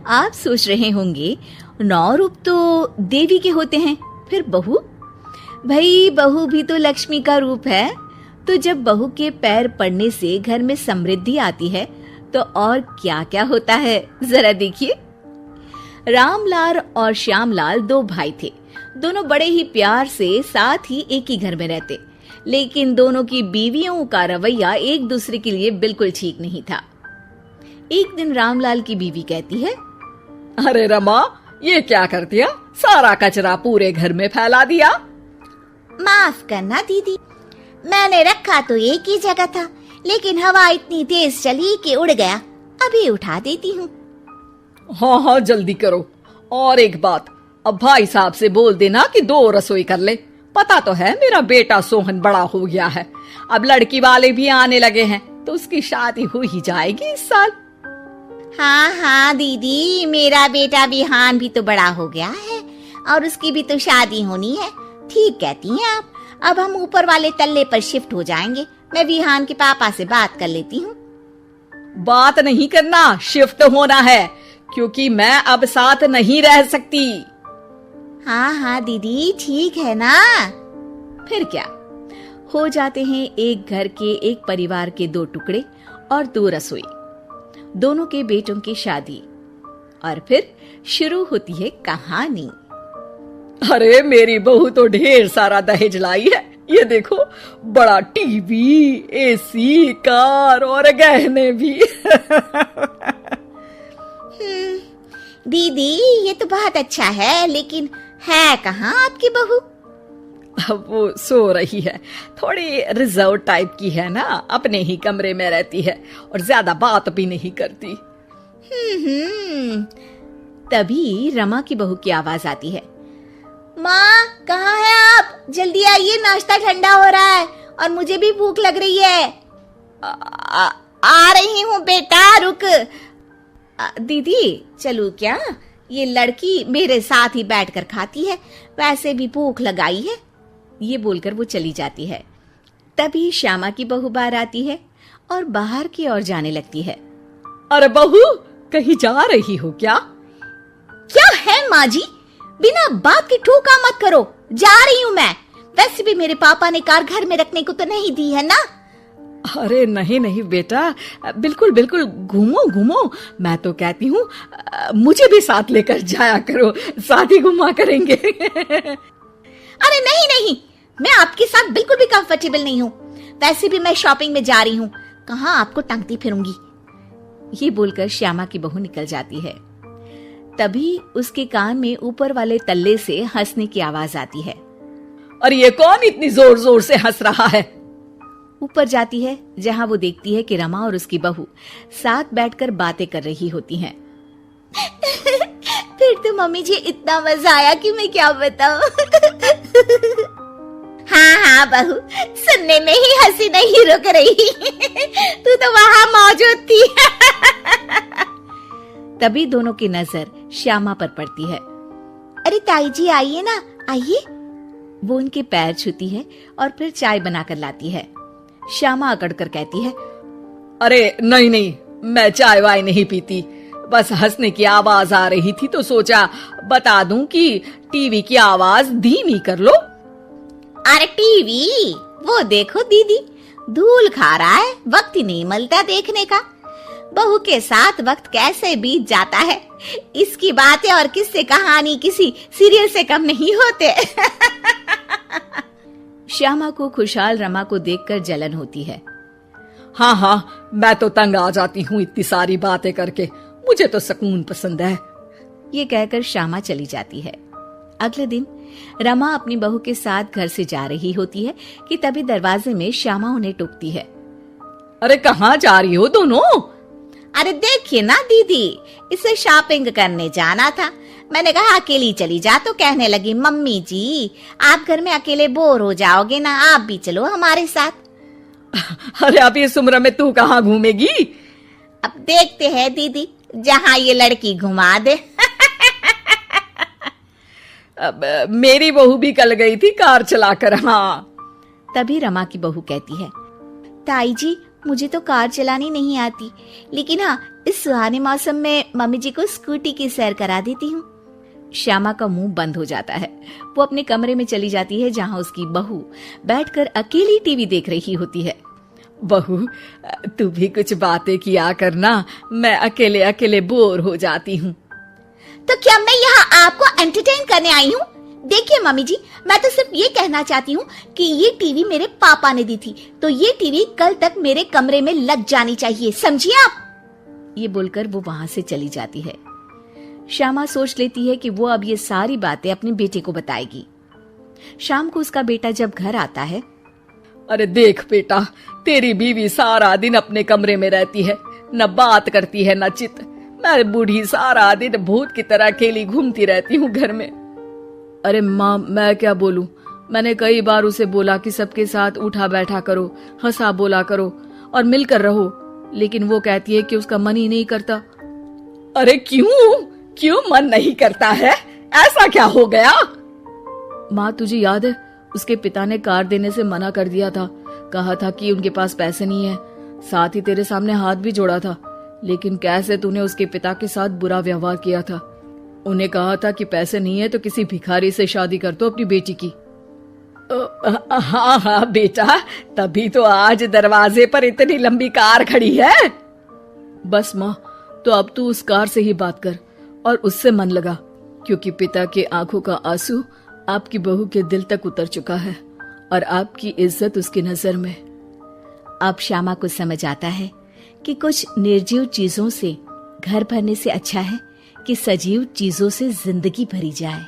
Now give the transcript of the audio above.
आप सोच रहे होंगे 9 रूप तो देवी के होते हैं, फिर बहू? भाई बहू भी तो लक्ष्मी का रूप है। तो जब बहू के पैर पड़ने से घर में समृद्धि आती है तो और क्या क्या होता है, जरा देखिए। रामलाल और श्यामलाल 2 भाई थे। दोनों बड़े ही प्यार से साथ ही एक ही घर में रहते, लेकिन दोनों की बीवियों का रवैया एक दूसरे के लिए बिल्कुल ठीक नहीं था। एक दिन रामलाल की बीवी कहती है, अरे रमा, ये क्या कर दिया? सारा कचरा पूरे घर में फैला दिया। माफ करना दीदी, मैंने रखा तो एक ही जगह था, लेकिन हवा इतनी तेज चली कि उड़ गया। अभी उठा देती हूँ। हाँ हाँ, जल्दी करो। और एक बात, अब भाई साहब से बोल देना कि 2 रसोई कर ले। पता तो है मेरा बेटा सोहन बड़ा हो गया है, अब लड़की वाले भी आने लगे हैं, तो उसकी शादी हो ही जाएगी इस साल। हाँ हाँ दीदी, मेरा बेटा विहान भी तो बड़ा हो गया है और उसकी भी तो शादी होनी है। ठीक कहती हैं आप। अब हम ऊपर वाले तल्ले पर शिफ्ट हो जाएंगे। मैं विहान के पापा से बात कर लेती हूँ। बात नहीं करना, शिफ्ट होना है, क्योंकि मैं अब साथ नहीं रह सकती। हाँ हाँ दीदी, ठीक है ना। फिर क्या, हो जाते हैं एक घर के, एक परिवार के 2 टुकड़े और 2 रसोई, दोनों के बेटों की शादी। और फिर शुरू होती है कहानी। अरे मेरी बहू तो ढेर सारा दहेज लाई है। ये देखो, बड़ा टीवी, एसी, कार और गहने भी। दीदी, ये तो बहुत अच्छा है, लेकिन है कहाँ आपकी बहू? अब वो सो रही है। थोड़ी रिजर्व टाइप की है ना, अपने ही कमरे में रहती है और ज्यादा बात भी नहीं करती। तभी रमा की बहू की आवाज आती है, माँ कहाँ है आप? जल्दी आइए, नाश्ता ठंडा हो रहा है और मुझे भी भूख लग रही है। आ रही हूँ बेटा, रुक। दीदी चलूं क्या? ये लड़की मेरे साथ ही बैठकर खाती है, वैसे भी भूख लगाई है। ये बोलकर वो चली जाती है। तभी श्यामा की बहू बाहर आती है और बाहर की ओर जाने लगती है। अरे बहू, कहीं जा रही हो क्या? क्या है माँ जी, बिना बात के ठोका मत करो। जा रही हूँ मैं। वैसे भी मेरे पापा ने कार घर में रखने को तो नहीं दी है ना। अरे नहीं नहीं बेटा, बिल्कुल बिल्कुल, घूमो घूमो। मैं तो कहती हूँ मुझे भी साथ लेकर जाया करो, साथ ही घुमा करेंगे। अरे नहीं नहीं, मैं आपके साथ बिल्कुल भी कंफर्टेबल नहीं हूँ। वैसे भी मैं शॉपिंग में जा रही हूँ, कहाँ आपको टांगती फिरूंगी। ये बोलकर श्यामा की बहू निकल जाती है। तभी उसके कान में ऊपर वाले तल्ले से हंसने की आवाज आती है। और ये कौन इतनी जोर जोर से हंस रहा है? ऊपर जाती है, जहां वो देखती है कि रमा और उसकी बहू साथ बैठकर बातें कर रही होती हैं। फिर तो मम्मी जी इतना मजा आया कि मैं क्या बताऊं। हाँ हाँ बहू, सुनने में ही हंसी नहीं रुक रही। तू तो वहां मौजूद थी। तभी दोनों की नजर श्यामा पर पड़ती है। अरे ताई जी आइए ना, आइए। वो उनके पैर छूती है और फिर चाय बनाकर लाती है। श्यामा अकड़कर कहती है, अरे नहीं नहीं, मैं चाय वाय नहीं पीती। बस हंसने की आवाज आ रही थी तो सोचा बता दूं कि टीवी की आवाज धीमी कर लो। अरे टीवी, वो देखो दीदी, धूल खा रहा है, वक्त ही नहीं मिलता देखने का। बहू के साथ वक्त कैसे बीत जाता है, इसकी बातें और किस्से कहानी किसी सीरियल से कम नहीं होते। श्यामा को खुशहाल रमा को देखकर जलन होती है। हाँ हाँ, मैं तो तंग आ जाती हूँ इतनी सारी बातें करके, मुझे तो सुकून पसंद है। ये कहकर श्यामा चली जाती है। अगले दिन रमा अपनी बहू के साथ घर से जा रही होती है कि तभी दरवाजे में श्यामा उन्हें टोकती है। अरे कहाँ जा रही हो दोनों? अरे देखिए ना दीदी, इसे शॉपिंग करने जाना था। मैंने कहा अकेली चली जा, तो कहने लगी मम्मी जी आप घर में अकेले बोर हो जाओगे ना, आप भी चलो हमारे साथ। अरे अब इस उम्र में तू कहाँ घूमेगी? अब देखते हैं दीदी, जहाँ ये लड़की घुमा दे। अब मेरी बहू भी कल गई थी कार चलाकर। हाँ। तभी रमा की बहू कहती है, ताई जी मुझे तो कार चलानी नहीं आती, लेकिन हाँ, इस सुहाने मौसम में मम्मी जी को स्कूटी की सैर करा देती हूँ। श्यामा का मुंह बंद हो जाता है। वो अपने कमरे में चली जाती है जहाँ उसकी बहू बैठकर अकेली टीवी देख रही होती है। बहू, तू भी कुछ बातें किया करना, मैं अकेले अकेले बोर हो जाती हूँ। तो क्या मैं यहाँ आपको एंटरटेन करने आई हूँ? देखिए मम्मी जी, मैं तो सिर्फ ये कहना चाहती हूँ कि ये टीवी मेरे पापा ने दी थी, तो ये टीवी कल तक मेरे कमरे में लग जानी चाहिए, समझिए आप। ये बोलकर वो वहां से चली जाती है। श्यामा सोच लेती है कि वो अब ये सारी बातें अपने बेटे को बताएगी। शाम को उसका बेटा जब घर आता है, अरे देख बेटा, तेरी बीवी सारा दिन अपने कमरे में रहती है, न बात करती है न चित। मैं बूढ़ी सारा दिन भूत की तरह अकेली घूमती रहती हूँ घर में। अरे माँ, मैं क्या बोलूं? मैंने कई बार उसे बोला कि सबके साथ उठा बैठा करो, हंसा बोला करो और मिलकर रहो, लेकिन वो कहती है कि उसका मन ही नहीं करता। अरे क्यों मन नहीं करता है? ऐसा क्या हो गया? माँ, तुझे याद है उसके पिता ने कार देने से मना कर दिया था। कहा था कि उनके पास पैसे नहीं है, साथ ही तेरे सामने हाथ भी जोड़ा था, लेकिन कैसे तूने उसके पिता के साथ बुरा व्यवहार किया था। उन्हें कहा था कि पैसे नहीं है तो किसी भिखारी से शादी कर दो अपनी बेटी की। हाँ बेटा, तभी तो आज दरवाजे पर इतनी लंबी कार खड़ी है। बस माँ, तो अब तू उस कार से ही बात कर और उससे मन लगा, क्योंकि पिता के आंखों का आंसू आपकी बहू के दिल तक उतर चुका है और आपकी इज्जत उसकी नजर में। अब श्यामा को समझ आता है कि कुछ निर्जीव चीजों से घर भरने से अच्छा है कि सजीव चीजों से जिंदगी भरी जाए।